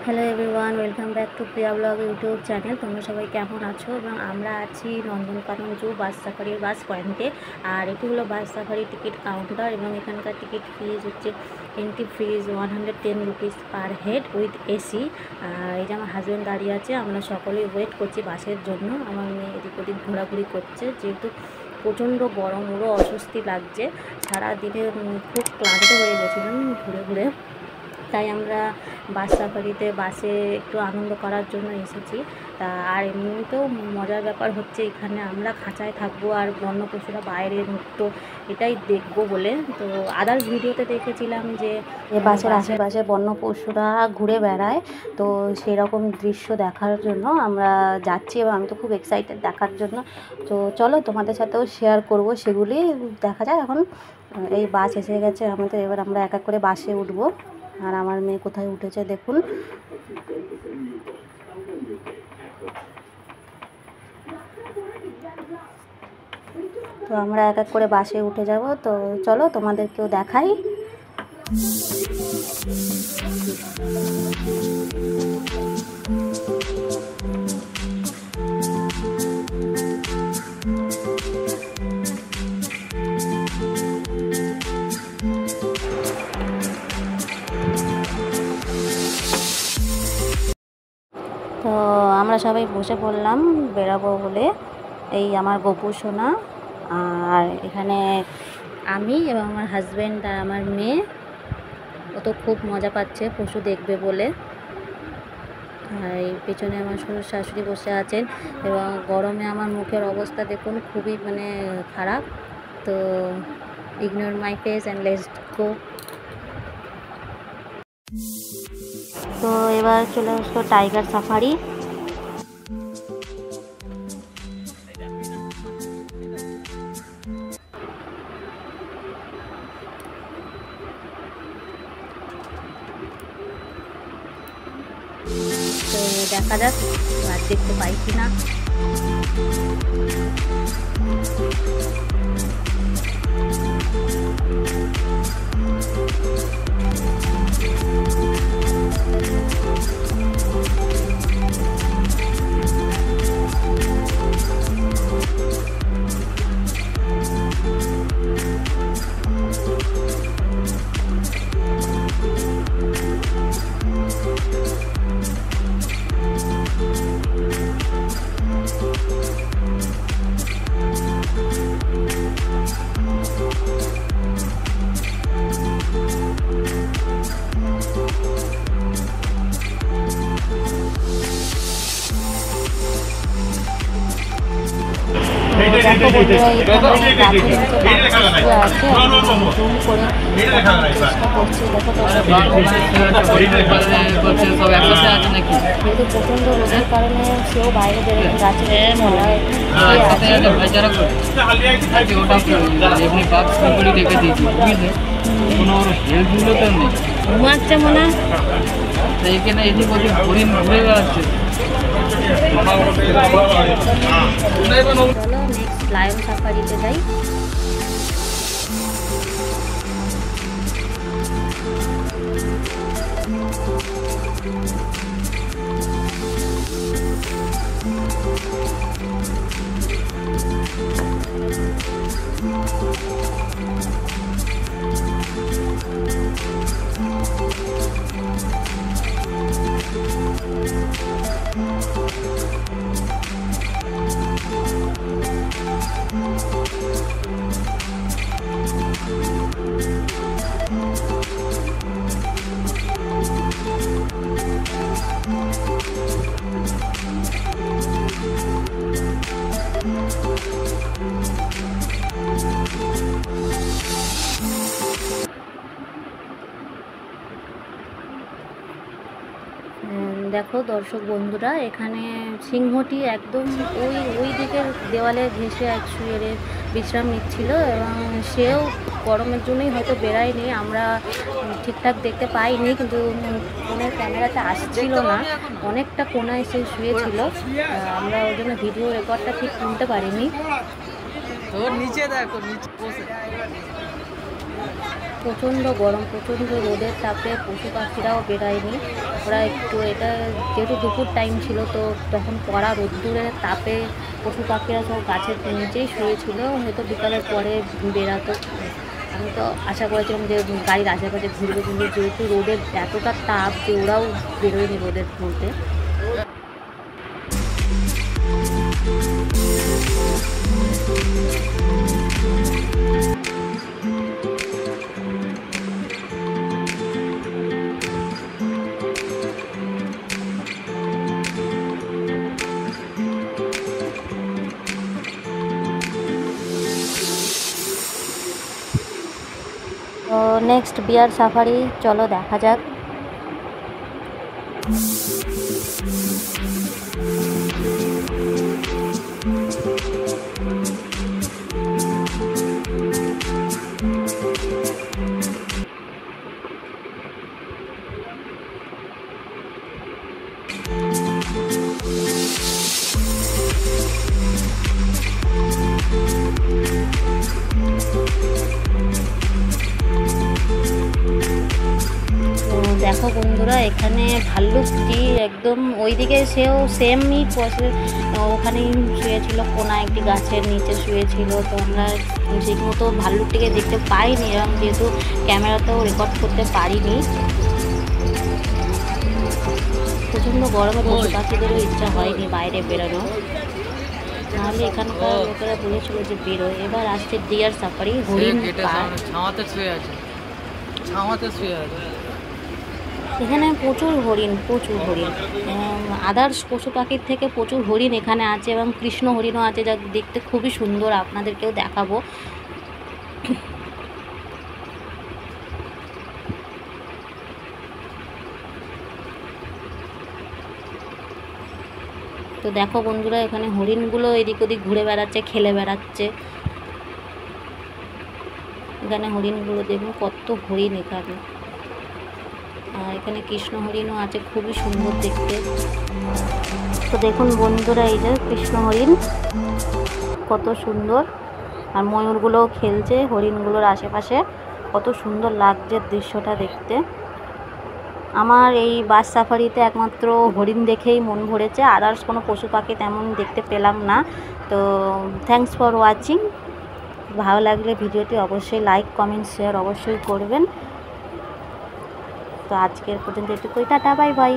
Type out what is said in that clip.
Hello everyone, welcome back to Priya blog YouTube channel. তোমরা সবাই কেমন আছো? এবং আমরা আছি নন্দনকানন জু বাস সাফারির বাস পয়েন্টে। আর এটি হলো বাস সাফারি টিকিট কাউন্টার এবং এখানকার টিকিট ফিজ হচ্ছে entry fees 110 rupees per head with AC. আর এই যে আমার হাজব্যান্ড দাঁড়িয়ে আছে, আমরা সকলেই ওয়েট করছি বাসের জন্য। আমার মেয়ে এদিক ওদিক ঘোরাঘুরি করছে, যেহেতু প্রচণ্ড গরম, ওরও অস্বস্তি লাগছে। সারাদিনে খুব ক্লান্ত হয়ে গেছিলাম ঘুরে ঘুরে, তাই আমরা বাস সাফারিতে বাসে একটু আনন্দ করার জন্য এসেছি। তা আর এমনিতেও মজার ব্যাপার হচ্ছে এখানে আমরা খাঁচায় থাকবো আর বন্য পশুরা বাইরে মুক্ত, এটাই দেখবো বলে। তো আদার্স ভিডিওতে দেখেছিলাম যে বাসের আশেপাশে বন্য পশুরা ঘুরে বেড়ায়, তো সেরকম দৃশ্য দেখার জন্য আমরা যাচ্ছি এবং আমি তো খুব এক্সাইটেড দেখার জন্য। তো চলো তোমাদের সাথেও শেয়ার করব সেগুলি। দেখা যায় এখন এই বাস এসে গেছে আমাদের, এবার আমরা এক এক করে বাসে উঠবো। আর আমার মেয়ে কোথায় উঠেছে দেখুন। তো আমরা এক এক করে বাসে উঠে যাব। তো চলো তোমাদেরকেও দেখাই। তো আমরা সবাই বসে পড়লাম বেরাবো বলে। এই আমার গপু সোনা, আর এখানে আমি এবং আমার হাজব্যান্ড আর আমার মেয়ে। ও তো খুব মজা পাচ্ছে পশু দেখবে বলে। আর এই পেছনে আমার শ্বশুর শাশুড়ি বসে আছেন এবং গরমে আমার মুখের অবস্থা দেখুন খুবই খারাপ। তো ignore my face and let's go. তো এবার চলে আসলো টাইগার সাফারি। তো দেখা যাক আর দেখতে পাই কিনা। প্রচন্ড রোদের কারণে সেও বাইরে বেরোতে গাছে ঘুমাচ্ছে মনে হয় এখানে এদিক ওদিক হরিণ ঘুরে বেড়াচ্ছে। চলো নেক্সট লায়ন সাফারিতে যাই। দেখো দর্শক বন্ধুরা, এখানে সিংহটি একদম ওই দিকের দেওয়ালে ঘেঁষে এক শুয়ে বিশ্রাম নিচ্ছিল এবং সেও গরমের জন্যই হয়তো বেরায়নি, আমরা ঠিকঠাক দেখতে পাইনি, কিন্তু ফোনের ক্যামেরাতে আসছিল না, অনেকটা কোনায় সে শুয়েছিল। আমরা ওই জন্য ভিডিও রেকর্ডটা ঠিক তুলতে পারিনি। নিচে দেখো, নিচে বসে প্রচণ্ড গরম, প্রচণ্ড রোদের তাপে পশু পাখিরাও বেরায়নি। ওরা একটু, এটা যেহেতু দুপুর টাইম ছিল তো তখন কড়া রোদ্দুরের তাপে পশু পাখিরা সব গাছের নিচেই শুয়েছিল, হয়তো বিকালের পরে বেরাতো। আমি তো আশা করেছিলাম যে গাড়ির আশেপাশে ঘুরবে, কিন্তু যেহেতু রোদের এতটা তাপ যে ওরাও বেরোয়নি রোদের মধ্যে। তো নেক্সট বিয়ার সাফারি, চলো দেখা যাক। দেখো বন্ধুরা, এখানে ভাল্লুকটি একদম ওইদিকে, সেও সেমই ওখানেই শুয়েছিল, কোনা একটি গাছের নিচে শুয়েছিল। তো আমরা ঠিক মতো ভাল্লুকটিকে দেখতে পাইনি, এবং যেহেতু ক্যামেরাতেও রেকর্ড করতে পারিনি। প্রচণ্ড গরমে পশু পাখিদেরও ইচ্ছা হয়নি বাইরে বেরোনো, নাহলে এখানকার লোকেরা বলেছিল যে বেরোয়। এবার আসছে ডিয়ার সাফারি, হরিণ পার্ক। এখানে প্রচুর হরিণ, প্রচুর হরিণ। আদার্স পশু পাখির থেকে প্রচুর হরিণ এখানে আছে, এবং কৃষ্ণ হরিণও আছে, যা দেখতে খুবই সুন্দর, আপনাদেরকেও দেখাবো। তো দেখো বন্ধুরা, এখানে হরিণগুলো এদিক ওদিক ঘুরে বেড়াচ্ছে, খেলে বেড়াচ্ছে। এখানে হরিণগুলো দেখুন, কত হরিণ এখানে। আর এখানে কৃষ্ণ হরিণও আছে, খুবই সুন্দর দেখতে। তো দেখুন বন্ধুরা, এই যে কৃষ্ণ হরিণ কত সুন্দর, আর ময়ূরগুলোও খেলছে হরিণগুলোর আশেপাশে। কত সুন্দর লাগছে দৃশ্যটা দেখতে। আমার এই বাস সাফারিতে একমাত্র হরিণ দেখেই মন ভরেছে, আদার্স কোনো পশু পাখি তেমন দেখতে পেলাম না। তো থ্যাঙ্কস ফর ওয়াচিং। ভালো লাগলে ভিডিওটি অবশ্যই লাইক, কমেন্ট, শেয়ার অবশ্যই করবেন। তো আজকের পর্যন্ত এটুকুই, টাটা, বাই বাই।